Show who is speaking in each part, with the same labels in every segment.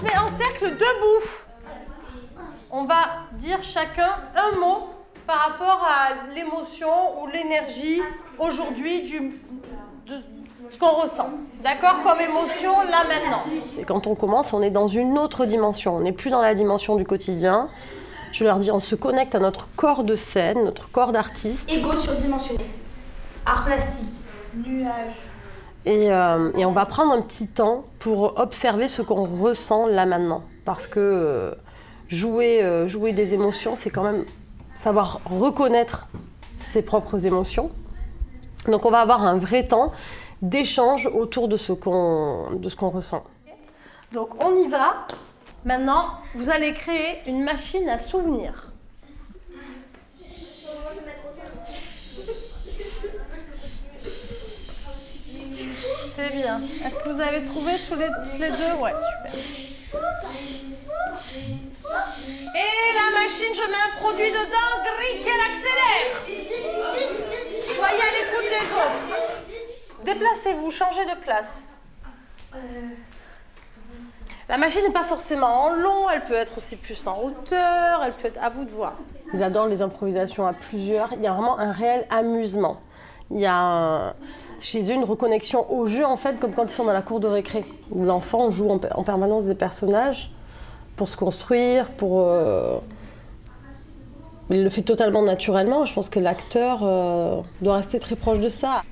Speaker 1: se met en cercle debout. On va dire chacun un mot par rapport à l'émotion ou l'énergie aujourd'hui de ce qu'on ressent. D'accord? Comme émotion, là, maintenant.
Speaker 2: Et quand on commence, on est dans une autre dimension. On n'est plus dans la dimension du quotidien. Je leur dis, on se connecte à notre corps de scène, notre corps d'artiste.
Speaker 3: Égo surdimensionné. Art plastique. Nuage.
Speaker 2: Et on va prendre un petit temps pour observer ce qu'on ressent là maintenant. Parce que jouer des émotions, c'est quand même savoir reconnaître ses propres émotions. Donc on va avoir un vrai temps d'échange autour de ce qu'on ressent.
Speaker 1: Donc on y va. Maintenant, vous allez créer une machine à souvenirs. C'est bien. Est-ce que vous avez trouvé toutes les deux? Ouais, super. Et la machine, je mets un produit dedans, gris, qu'elle accélère. Soyez à l'écoute des autres. Déplacez-vous, changez de place. La machine n'est pas forcément en long, elle peut être aussi plus en hauteur, elle peut être à vous de voir.
Speaker 2: Ils adorent les improvisations à plusieurs. Il y a vraiment un réel amusement. Il y a chez eux une reconnexion au jeu, en fait, comme quand ils sont dans la cour de récré, où l'enfant joue en permanence des personnages pour se construire, il le fait totalement naturellement. Je pense que l'acteur doit rester très proche de ça.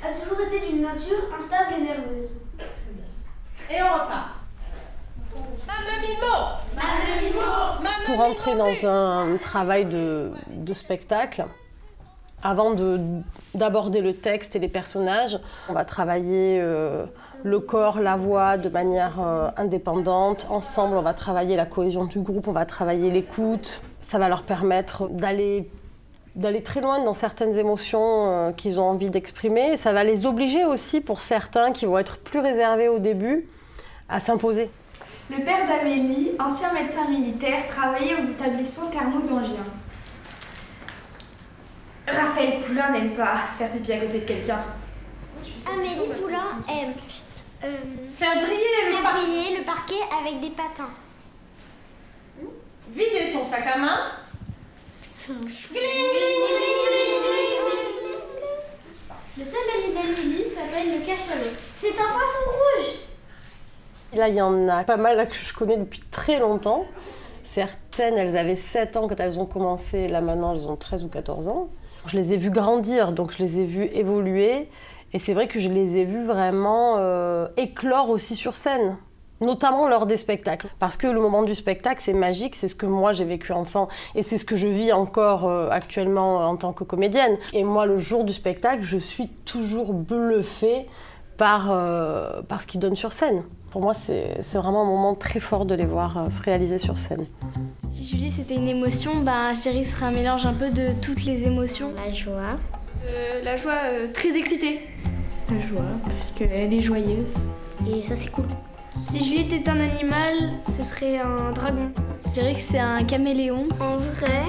Speaker 4: A toujours été d'une nature instable et nerveuse.
Speaker 1: Et on repart.
Speaker 2: Pour entrer dans un travail de spectacle, avant d'aborder le texte et les personnages, on va travailler le corps, la voix de manière indépendante. Ensemble, on va travailler la cohésion du groupe, on va travailler l'écoute. Ça va leur permettre d'aller très loin dans certaines émotions qu'ils ont envie d'exprimer. Et ça va les obliger aussi, pour certains qui vont être plus réservés au début, à s'imposer.
Speaker 3: Le père d'Amélie, ancien médecin militaire, travaillait aux établissements thermaux d'Angers. Raphaël Poulain n'aime pas faire pipi à côté de quelqu'un.
Speaker 4: Amélie Poulain aime
Speaker 1: faire briller
Speaker 4: le parquet avec des patins.
Speaker 1: Vider son sac à main.
Speaker 4: Le seul ami d'Amélie s'appelle le cachalot. C'est un poisson rouge.
Speaker 2: Là, il y en a pas mal là, que je connais depuis très longtemps. Certaines, elles avaient 7 ans quand elles ont commencé. Là, maintenant, elles ont 13 ou 14 ans. Je les ai vues grandir, donc je les ai vues évoluer. Et c'est vrai que je les ai vues vraiment éclore aussi sur scène, notamment lors des spectacles. Parce que le moment du spectacle, c'est magique, c'est ce que moi j'ai vécu enfant et c'est ce que je vis encore actuellement en tant que comédienne. Et moi, le jour du spectacle, je suis toujours bluffée par ce qu'ils donnent sur scène. Pour moi, c'est vraiment un moment très fort de les voir se réaliser sur scène.
Speaker 5: Si Julie c'était une émotion, je dirais que ce serait un mélange un peu de toutes les émotions.
Speaker 4: La joie.
Speaker 5: La joie très excitée.
Speaker 3: La joie, parce qu'elle est joyeuse.
Speaker 4: Et ça, c'est cool.
Speaker 5: Si Julie était un animal, ce serait un dragon. Je dirais que c'est un caméléon.
Speaker 4: En vrai,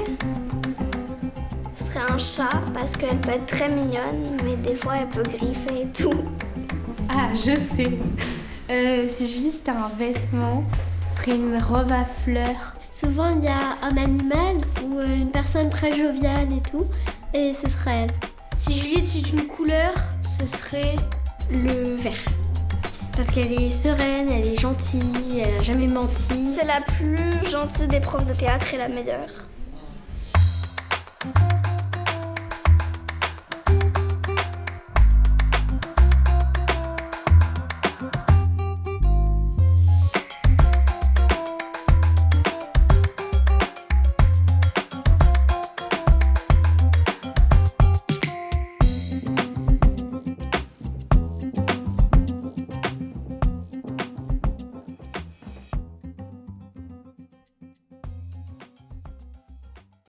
Speaker 4: ce serait un chat parce qu'elle peut être très mignonne, mais des fois elle peut griffer et tout.
Speaker 3: Ah, je sais. Si Julie c'était un vêtement, ce serait une robe à fleurs.
Speaker 4: Souvent, il y a un animal ou une personne très joviale et tout, et ce serait elle.
Speaker 5: Si Julie était une couleur, ce serait le vert. Parce qu'elle est sereine, elle est gentille, elle a jamais menti.
Speaker 4: C'est la plus gentille des profs de théâtre et la meilleure.